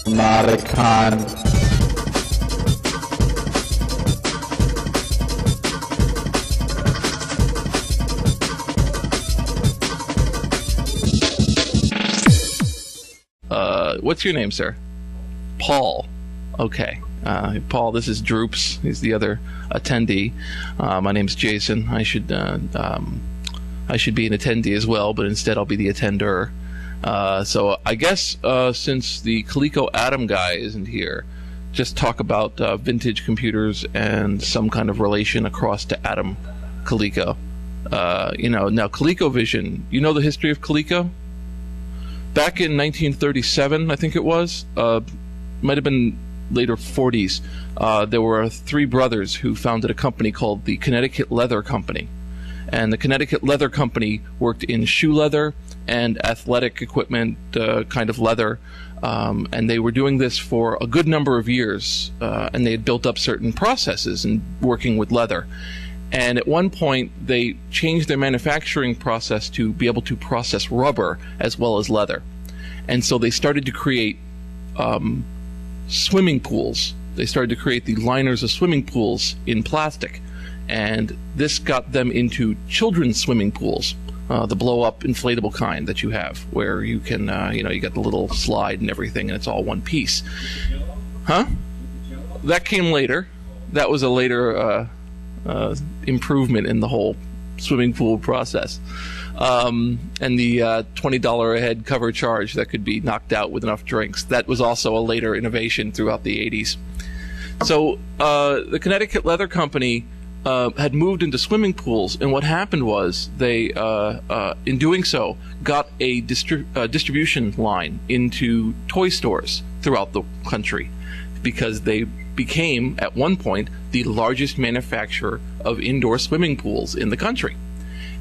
Notacon. What's your name, sir? Paul. Okay. Paul, this is Droops. He's the other attendee. My name's Jason. I should be an attendee as well, but instead I'll be the attender. So I guess since the Coleco Atom guy isn't here, just talk about vintage computers and some kind of relation across to Atom Coleco. Now ColecoVision, you know the history of Coleco? Back in 1937, I think it was, might have been later 40s, there were three brothers who founded a company called the Connecticut Leather Company. And the Connecticut Leather Company worked in shoe leather and athletic equipment kind of leather. And they were doing this for a good number of years. And they had built up certain processes in working with leather. And at one point, they changed their manufacturing process to be able to process rubber as well as leather. And so they started to create swimming pools. They started to create the liners of swimming pools in plastic. And this got them into children's swimming pools, the blow-up inflatable kind that you have, where you can, you got the little slide and everything, and it's all one piece. Huh? That came later. That was a later improvement in the whole swimming pool process. And the $20 a head cover charge that could be knocked out with enough drinks. That was also a later innovation throughout the 80s. So the Connecticut Leather Company had moved into swimming pools, and what happened was they, in doing so, got a distribution line into toy stores throughout the country, because they became, at one point, the largest manufacturer of indoor swimming pools in the country.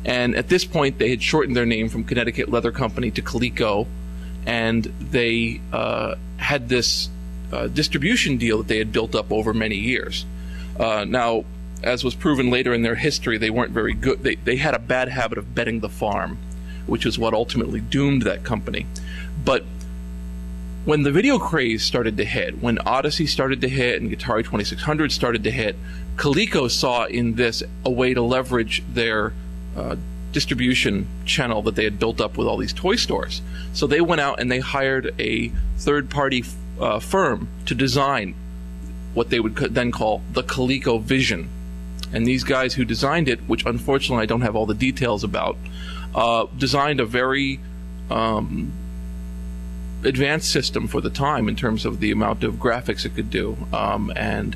And at this point, they had shortened their name from Connecticut Leather Company to Coleco, and they had this distribution deal that they had built up over many years. Now, as was proven later in their history, they weren't very good. They had a bad habit of betting the farm, which is what ultimately doomed that company. But when the video craze started to hit, when Odyssey started to hit and Atari 2600 started to hit, Coleco saw in this a way to leverage their distribution channel that they had built up with all these toy stores. So they went out and they hired a third-party firm to design what they would then call the ColecoVision. And these guys who designed it, which unfortunately I don't have all the details about, designed a very advanced system for the time in terms of the amount of graphics it could do. And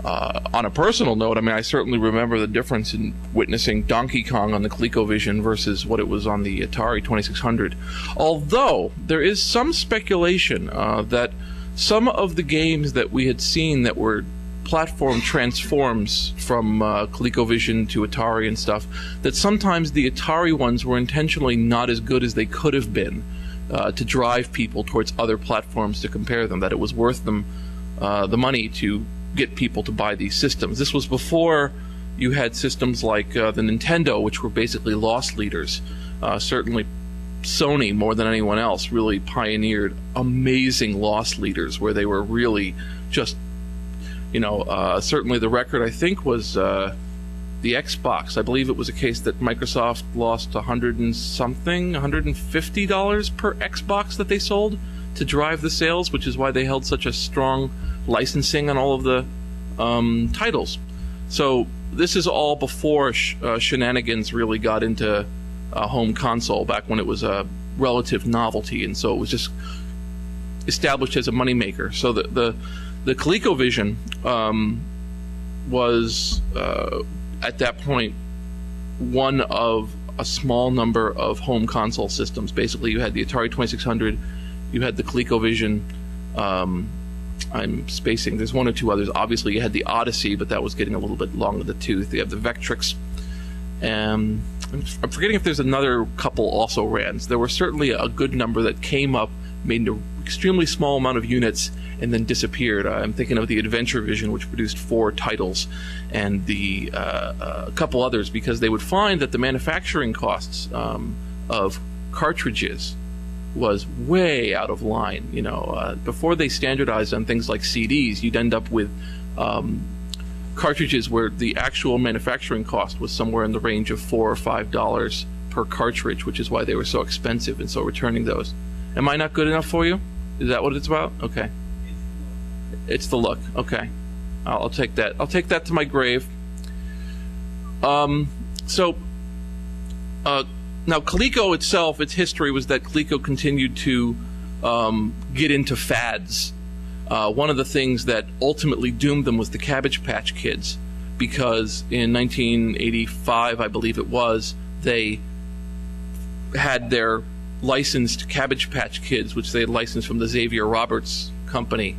on a personal note, I mean, I certainly remember the difference in witnessing Donkey Kong on the ColecoVision versus what it was on the Atari 2600. Although there is some speculation that some of the games that we had seen that were platform transforms from ColecoVision to Atari and stuff, that sometimes the Atari ones were intentionally not as good as they could have been to drive people towards other platforms to compare them, that it was worth them the money to get people to buy these systems. This was before you had systems like the Nintendo, which were basically loss leaders. Certainly Sony, more than anyone else, really pioneered amazing loss leaders where they were really just, certainly the record, I think, was the Xbox. I believe it was a case that Microsoft lost $100 and something, $150 per Xbox that they sold to drive the sales, which is why they held such a strong licensing on all of the titles. So this is all before shenanigans really got into home console, back when it was a relative novelty, and so it was just established as a moneymaker. So the ColecoVision was at that point one of a small number of home console systems. Basically, you had the Atari 2600, you had the ColecoVision. I'm spacing. There's one or two others. Obviously, you had the Odyssey, but that was getting a little bit long in the tooth. You have the Vectrix. I'm forgetting if there's another couple also ran. There were certainly a good number that came up, made an extremely small amount of units, and then disappeared. I'm thinking of the Adventure Vision, which produced 4 titles, and the a couple others, because they would find that the manufacturing costs of cartridges was way out of line. You know, before they standardized on things like CDs, you'd end up with cartridges where the actual manufacturing cost was somewhere in the range of $4 or $5 per cartridge, which is why they were so expensive, and so returning those. Am I not good enough for you? Is that what it's about? Okay. It's the look. Okay. I'll take that. I'll take that to my grave. Now Coleco itself, its history was that Coleco continued to get into fads. One of the things that ultimately doomed them was the Cabbage Patch Kids, because in 1985, I believe it was, they had their licensed Cabbage Patch Kids, which they had licensed from the Xavier Roberts company,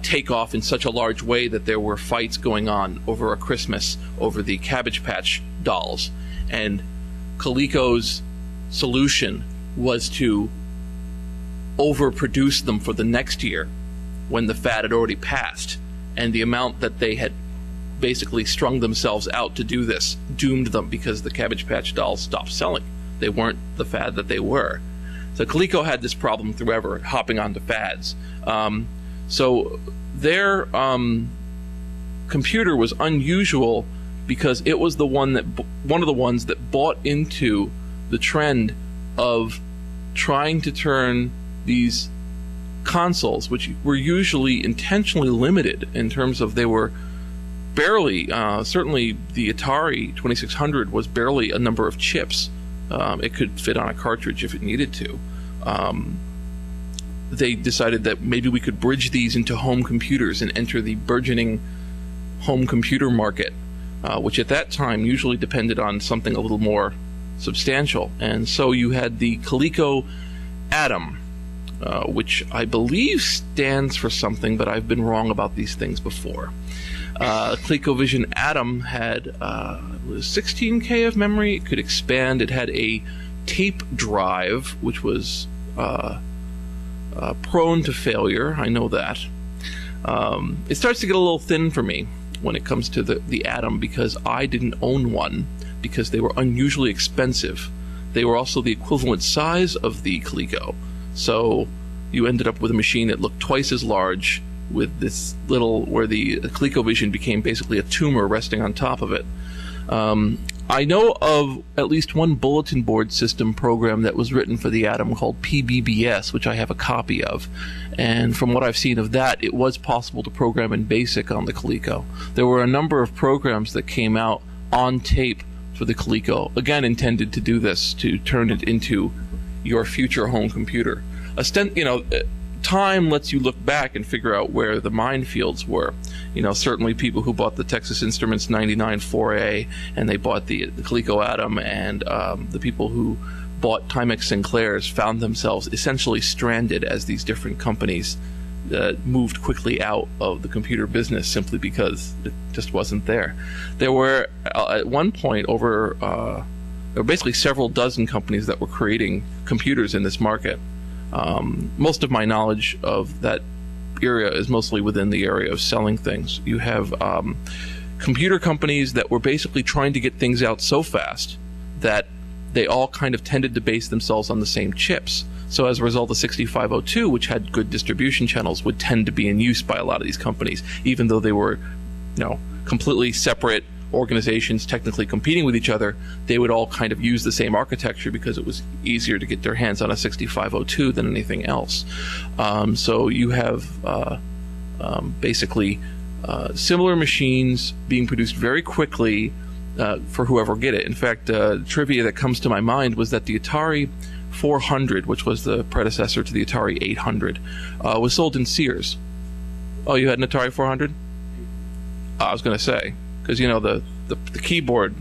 take off in such a large way that there were fights going on over a Christmas over the Cabbage Patch dolls. And Coleco's solution was to overproduce them for the next year, when the fad had already passed, and the amount that they had basically strung themselves out to do this doomed them, because the Cabbage Patch dolls stopped selling. They weren't the fad that they were. So Coleco had this problem forever, hopping onto fads. So their computer was unusual because it was one of the ones that bought into the trend of trying to turn these consoles, which were usually intentionally limited in terms of they were barely, certainly the Atari 2600 was barely a number of chips. It could fit on a cartridge if it needed to. They decided that maybe we could bridge these into home computers and enter the burgeoning home computer market, which at that time usually depended on something a little more substantial. And so you had the Coleco Atom, which I believe stands for something, but I've been wrong about these things before. ColecoVision Atom had 16K of memory. It could expand. It had a tape drive, which was prone to failure. I know that. It starts to get a little thin for me when it comes to the Atom, because I didn't own one, because they were unusually expensive. They were also the equivalent size of the Coleco. So you ended up with a machine that looked twice as large, with this little, where the ColecoVision became basically a tumor resting on top of it. I know of at least one bulletin board system program that was written for the Atom called PBBS, which I have a copy of. And from what I've seen of that, it was possible to program in BASIC on the Coleco. There were a number of programs that came out on tape for the Coleco, again intended to do this, to turn it into your future home computer. Time lets you look back and figure out where the minefields were. Certainly people who bought the Texas Instruments 99 4A and they bought the Coleco Atom, and the people who bought Timex Sinclairs found themselves essentially stranded as these different companies moved quickly out of the computer business simply because it just wasn't there. There were, at one point, there were basically several dozen companies that were creating computers in this market. Most of my knowledge of that area is mostly within the area of selling things. You have computer companies that were basically trying to get things out so fast that they all kind of tended to base themselves on the same chips. So as a result, the 6502, which had good distribution channels, would tend to be in use by a lot of these companies, even though they were, completely separate organizations technically competing with each other. They would all kind of use the same architecture because it was easier to get their hands on a 6502 than anything else. So you have basically similar machines being produced very quickly for whoever get it. In fact, trivia that comes to my mind was that the Atari 400, which was the predecessor to the Atari 800, was sold in Sears. Oh, you had an Atari 400? I was going to say, because the keyboard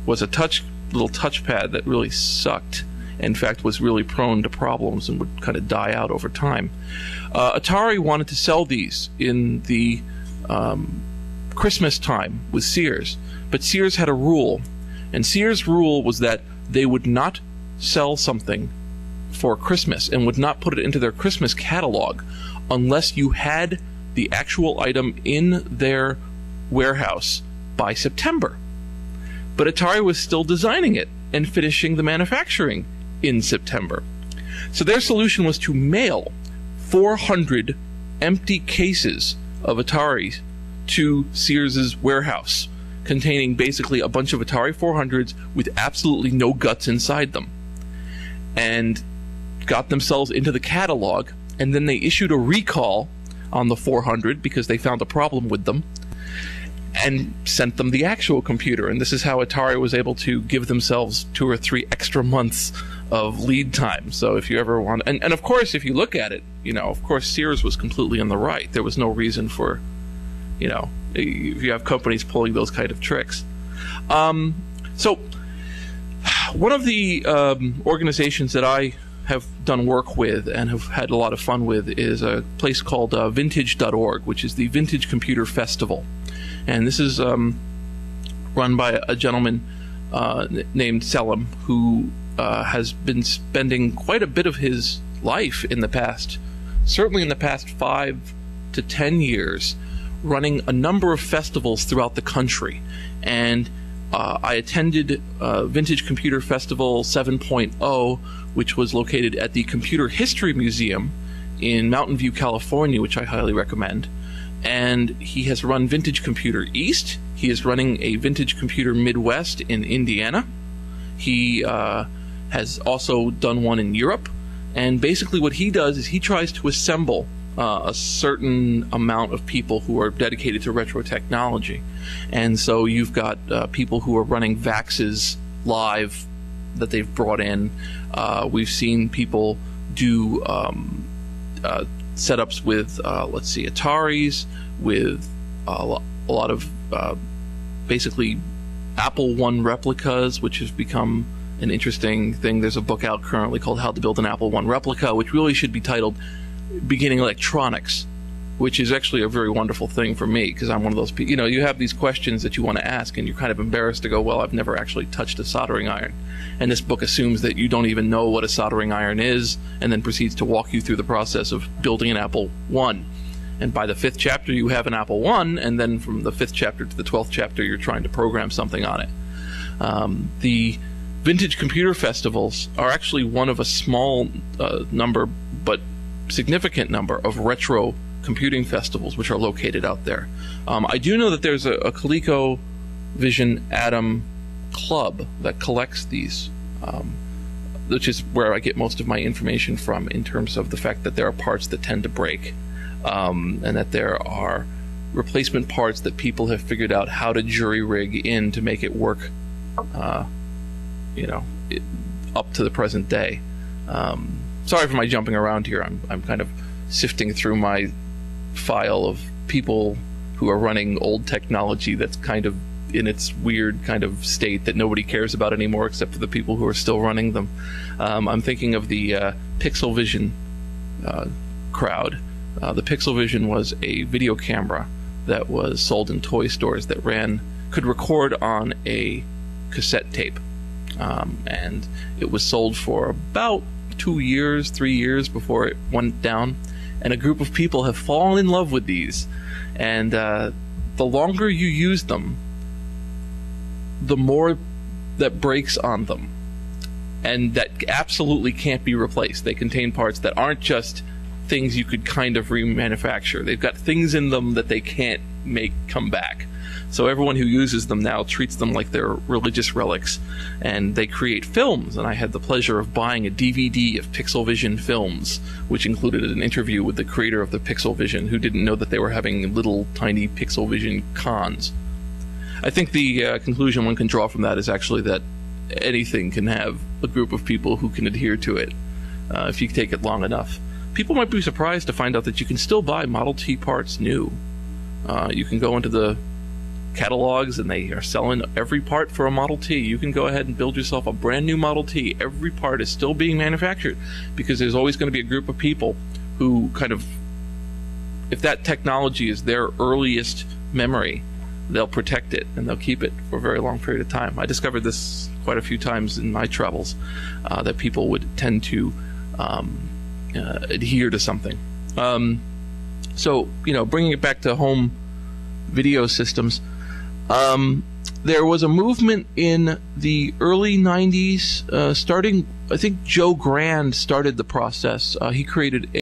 was a little touchpad that really sucked. In fact, was really prone to problems and would kind of die out over time. Atari wanted to sell these in the Christmas time with Sears, but Sears had a rule, and Sears' rule was that they would not sell something for Christmas and would not put it into their Christmas catalog unless you had the actual item in their warehouse by September. But Atari was still designing it and finishing the manufacturing in September. So their solution was to mail 400 empty cases of Ataris to Sears's warehouse, containing basically a bunch of Atari 400s with absolutely no guts inside them, and got themselves into the catalog. And then they issued a recall on the 400 because they found a problem with them, and sent them the actual computer. And this is how Atari was able to give themselves 2 or 3 extra months of lead time. So if you ever want, and of course, if you look at it, you know, of course, Sears was completely in the right. There was no reason for, you know, if you have companies pulling those kind of tricks. So one of the organizations that I have done work with and have had a lot of fun with is a place called vintage.org, which is the Vintage Computer Festival. And this is run by a gentleman named Selim, who has been spending quite a bit of his life in the past, certainly in the past 5 to 10 years, running a number of festivals throughout the country. And I attended Vintage Computer Festival 7.0, which was located at the Computer History Museum in Mountain View, California, which I highly recommend. And he has run Vintage Computer East. He is running a Vintage Computer Midwest in Indiana. He has also done one in Europe. And basically what he does is he tries to assemble a certain amount of people who are dedicated to retro technology. And so you've got people who are running VAXs live that they've brought in. We've seen people do setups with, let's see, Ataris, with a lot of basically Apple I replicas, which has become an interesting thing. There's a book out currently called How to Build an Apple I Replica, which really should be titled Beginning Electronics, which is actually a very wonderful thing for me, because I'm one of those people, you know, you have these questions that you want to ask and you're kind of embarrassed to go, well, I've never actually touched a soldering iron. And this book assumes that you don't even know what a soldering iron is, and then proceeds to walk you through the process of building an Apple I. And by the 5th chapter you have an Apple I, and then from the 5th chapter to the 12th chapter you're trying to program something on it. The Vintage Computer Festivals are actually one of a small number, but significant number, of retro computing festivals which are located out there. I do know that there's a ColecoVision Atom club that collects these, which is where I get most of my information from, in terms of the fact that there are parts that tend to break, and that there are replacement parts that people have figured out how to jury rig in to make it work, you know, up to the present day. Sorry for my jumping around here. I'm kind of sifting through my file of people who are running old technology that's kind of in its weird kind of state that nobody cares about anymore except for the people who are still running them. I'm thinking of the PixelVision crowd. The PixelVision was a video camera that was sold in toy stores that could record on a cassette tape. And it was sold for about 2 years, 3 years before it went down. And a group of people have fallen in love with these. And the longer you use them, the more that breaks on them. And that absolutely can't be replaced. They contain parts that aren't just things you could kind of remanufacture. They've got things in them that they can't make come back. So everyone who uses them now treats them like they're religious relics, and they create films. And I had the pleasure of buying a DVD of PixelVision films, which included an interview with the creator of the PixelVision, who didn't know that they were having little tiny PixelVision cons. I think the conclusion one can draw from that is actually that anything can have a group of people who can adhere to it, if you take it long enough. People might be surprised to find out that you can still buy Model T parts new. You can go into the catalogs and they are selling every part for a Model T. You can go ahead and build yourself a brand new Model T. Every part is still being manufactured, because there's always going to be a group of people who kind of, if that technology is their earliest memory, they'll protect it and they'll keep it for a very long period of time. I discovered this quite a few times in my travels, that people would tend to adhere to something. So, you know, bringing it back to home video systems, there was a movement in the early 90s, starting I think Joe Grand started the process. He created